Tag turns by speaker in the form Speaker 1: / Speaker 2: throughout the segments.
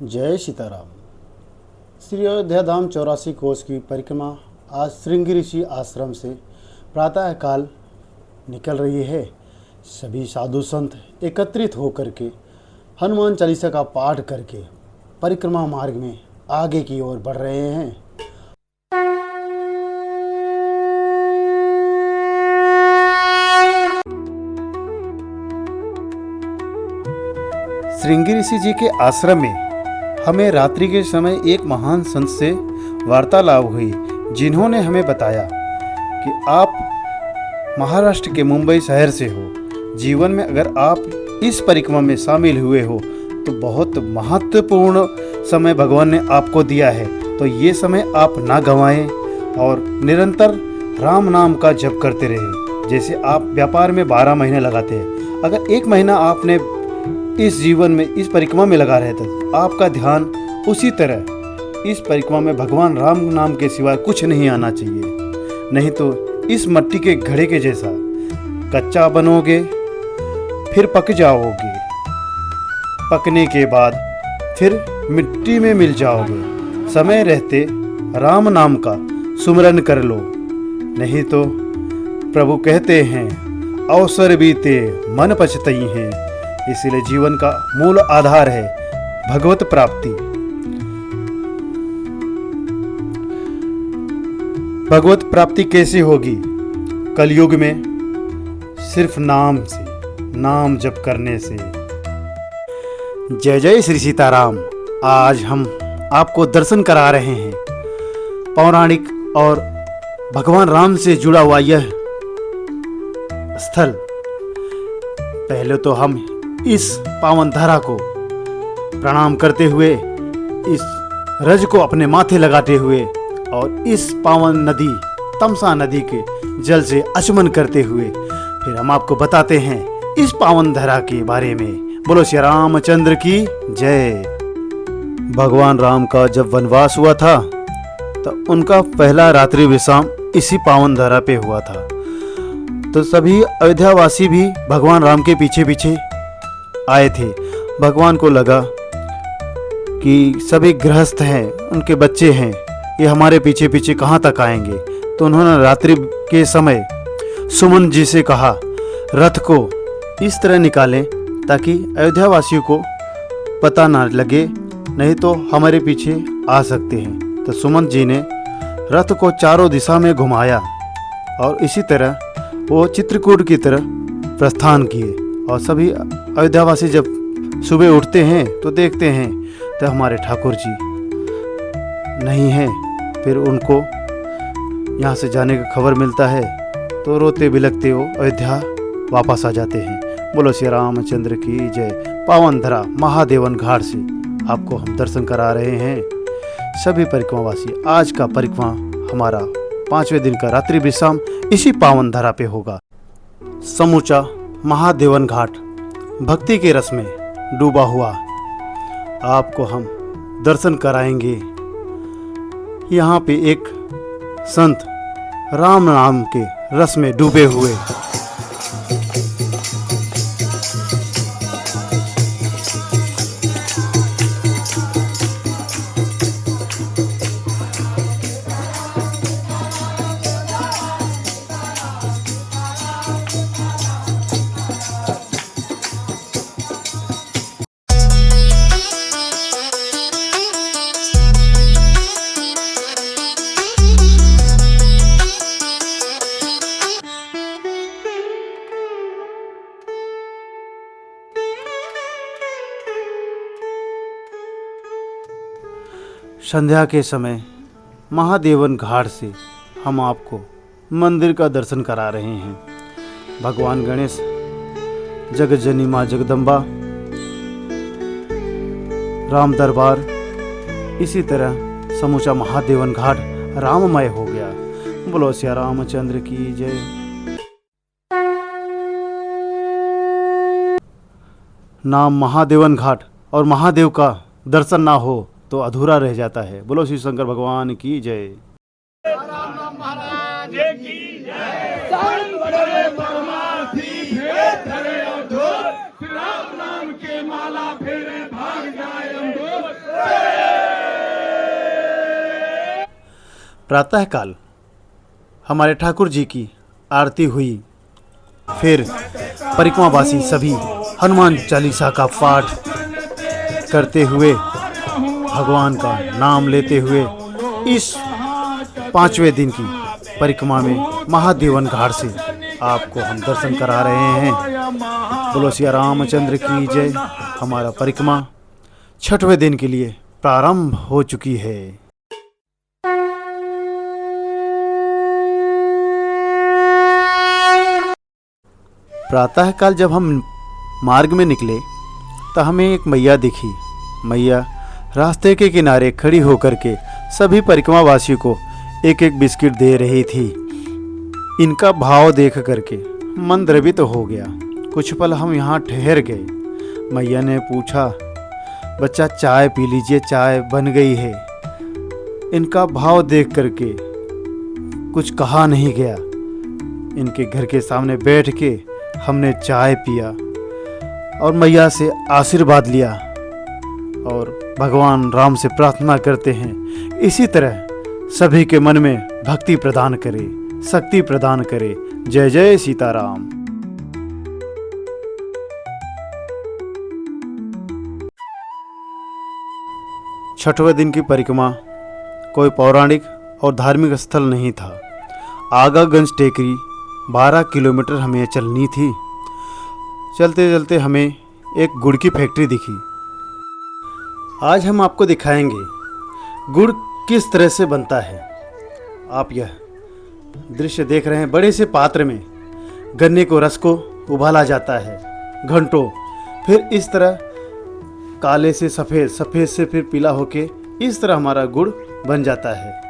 Speaker 1: जय सीताराम। श्री अयोध्या धाम 84 कोस की परिक्रमा आज श्रृंगी ऋषि आश्रम से प्रातः काल निकल रही है। सभी साधु संत एकत्रित होकर के हनुमान चालीसा का पाठ करके परिक्रमा मार्ग में आगे की ओर बढ़ रहे हैं। श्रृंगी ऋषि जी के आश्रम में हमें रात्रि के समय एक महान संत से वार्तालाप हुई, जिन्होंने हमें बताया कि आप महाराष्ट्र के मुंबई शहर से हो। जीवन में अगर आप इस परिक्रमा में शामिल हुए हो तो बहुत महत्वपूर्ण समय भगवान ने आपको दिया है, तो ये समय आप ना गंवाएं और निरंतर राम नाम का जप करते रहे। जैसे आप व्यापार में 12 महीने लगाते हैं, अगर 1 महीना आपने इस जीवन में इस परिक्रमा में लगा रहता तो आपका ध्यान उसी तरह इस परिक्रमा में भगवान राम नाम के सिवाय कुछ नहीं आना चाहिए। नहीं तो इस मिट्टी के घड़े के जैसा कच्चा बनोगे, फिर पक जाओगे, पकने के बाद फिर मिट्टी में मिल जाओगे। समय रहते राम नाम का सुमिरन कर लो, नहीं तो प्रभु कहते हैं अवसर बीते मन पछतई हैं। इसीलिए जीवन का मूल आधार है भगवत प्राप्ति। भगवत प्राप्ति कैसे होगी? कलयुग में सिर्फ नाम से, नाम जप करने से। जय जय श्री सीताराम। आज हम आपको दर्शन करा रहे हैं पौराणिक और भगवान राम से जुड़ा हुआ यह स्थल। पहले तो हम इस पावन धरा को प्रणाम करते हुए, इस रज को अपने माथे लगाते हुए और इस पावन नदी तमसा नदी के जल से आचमन करते हुए फिर हम आपको बताते हैं इस पावन धरा के बारे में। बोलो श्री रामचंद्र की जय। भगवान राम का जब वनवास हुआ था तो उनका पहला रात्रि विश्राम इसी पावन धरा पे हुआ था। तो सभी अयोध्यावासी भी भगवान राम के पीछे पीछे आए थे। भगवान को लगा कि सभी गृहस्थ हैं, उनके बच्चे हैं, ये हमारे पीछे पीछे कहाँ तक आएंगे। तो उन्होंने रात्रि के समय सुमन जी से कहा रथ को इस तरह निकालें ताकि अयोध्यावासियों को पता ना लगे, नहीं तो हमारे पीछे आ सकते हैं। तो सुमन जी ने रथ को चारों दिशा में घुमाया और इसी तरह वो चित्रकूट की तरफ प्रस्थान किए। और सभी अयोध्यावासी जब सुबह उठते हैं तो देखते हैं तो हमारे ठाकुर जी नहीं हैं। फिर उनको यहाँ से जाने का खबर मिलता है तो रोते बिलखते वो अयोध्या वापस आ जाते हैं। बोलो श्री रामचंद्र की जय। पावन धरा महादेवन घाट से आपको हम दर्शन करा रहे हैं। सभी परिक्रमावासी, आज का परिक्रमा हमारा 5वें दिन का रात्रि विश्राम इसी पावन धरा पे होगा। समूचा महादेवन घाट भक्ति के रस में डूबा हुआ आपको हम दर्शन कराएंगे। यहाँ पे एक संत राम नाम के रस में डूबे हुए संध्या के समय महादेवन घाट से हम आपको मंदिर का दर्शन करा रहे हैं। भगवान गणेश, जगज्जनी माँ जगदम्बा, राम दरबार, इसी तरह समूचा महादेवन घाट राममय हो गया। बोलो श्री रामचंद्र की जय। नाम महादेवन घाट और महादेव का दर्शन ना हो तो अधूरा रह जाता है। बोलो श्री शंकर भगवान की जय।
Speaker 2: राम महाराज की जय। संत बड़े परमार्थी भेद धरे अवधूत, राम नाम के माला फेरे भाग जाए अंधूर।
Speaker 1: प्रातःकाल हमारे ठाकुर जी की आरती हुई। फिर परिक्रमावासी सभी हनुमान चालीसा का पाठ करते हुए, भगवान का नाम लेते हुए इस 5वें दिन की परिक्रमा में महादेवन घाट से आपको हम दर्शन करा रहे हैं। बोलो सिया रामचंद्र की जय। हमारा परिक्रमा 6वें दिन के लिए प्रारंभ हो चुकी है। प्रातःकाल जब हम मार्ग में निकले तो हमें एक मैया दिखी। मैया रास्ते के किनारे खड़ी होकर के सभी परिक्रमावासियों को एक एक बिस्किट दे रही थी। इनका भाव देख करके मन द्रवित हो गया। कुछ पल हम यहाँ ठहर गए। मैया ने पूछा, बच्चा चाय पी लीजिए, चाय बन गई है। इनका भाव देख करके कुछ कहा नहीं गया। इनके घर के सामने बैठ के हमने चाय पिया और मैया से आशीर्वाद लिया और भगवान राम से प्रार्थना करते हैं इसी तरह सभी के मन में भक्ति प्रदान करे, शक्ति प्रदान करे। जय जय सीताराम। छठवें दिन की परिक्रमा कोई पौराणिक और धार्मिक स्थल नहीं था। आगागंज टेकरी 12 किलोमीटर हमें चलनी थी। चलते चलते हमें एक गुड़ की फैक्ट्री दिखी। आज हम आपको दिखाएंगे गुड़ किस तरह से बनता है। आप यह दृश्य देख रहे हैं। बड़े से पात्र में गन्ने को रस को उबाला जाता है घंटों, फिर इस तरह काले से सफ़ेद, सफ़ेद से फिर पीला होके इस तरह हमारा गुड़ बन जाता है।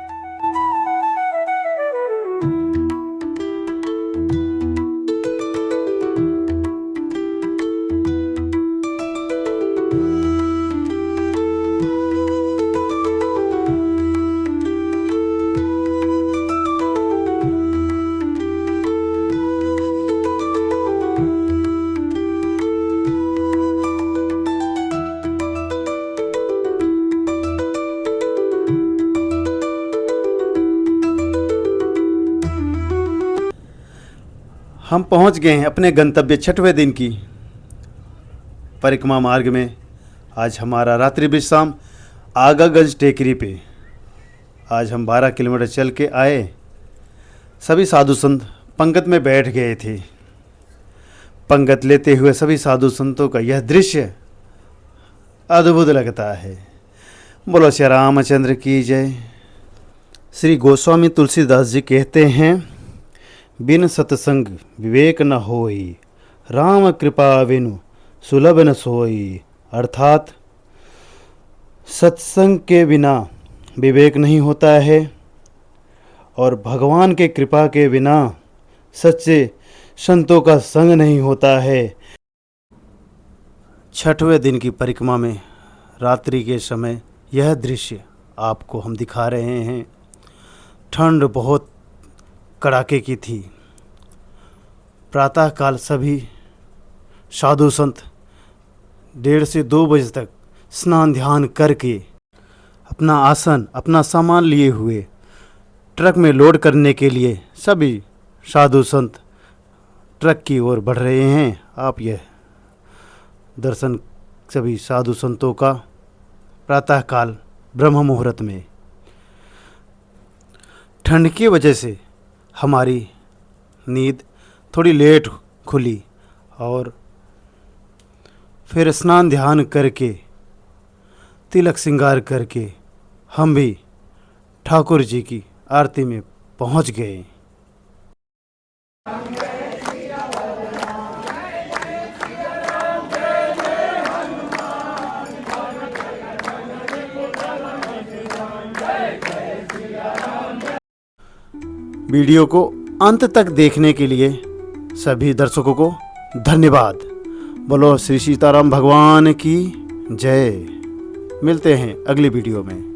Speaker 1: हम पहुंच गए हैं अपने गंतव्य 6वें दिन की परिक्रमा मार्ग में। आज हमारा रात्रि विश्राम आगागंज टेकरी पे। आज हम 12 किलोमीटर चल के आए। सभी साधु संत पंगत में बैठ गए थे। पंगत लेते हुए सभी साधु संतों का यह दृश्य अद्भुत लगता है। बोलो श्री रामचंद्र की जय। श्री गोस्वामी तुलसीदास जी कहते हैं, बिन सत्संग विवेक न होई, राम कृपा बिनु सुलभ न सोई। अर्थात सत्संग के बिना विवेक नहीं होता है और भगवान के कृपा के बिना सच्चे संतों का संग नहीं होता है। 6वें दिन की परिक्रमा में रात्रि के समय यह दृश्य आपको हम दिखा रहे हैं। ठंड बहुत कड़ाके की थी। प्रातःकाल सभी साधु संत 1:30 से 2 बजे तक स्नान ध्यान करके अपना आसन, अपना सामान लिए हुए ट्रक में लोड करने के लिए सभी साधु संत ट्रक की ओर बढ़ रहे हैं। आप यह दर्शन सभी साधु संतों का प्रातःकाल ब्रह्म मुहूर्त में। ठंड की वजह से हमारी नींद थोड़ी लेट खुली और फिर स्नान ध्यान करके तिलक श्रृंगार करके हम भी ठाकुर जी की आरती में पहुंच गए। वीडियो को अंत तक देखने के लिए सभी दर्शकों को धन्यवाद। बोलो श्री सीताराम भगवान की जय। मिलते हैं अगली वीडियो में।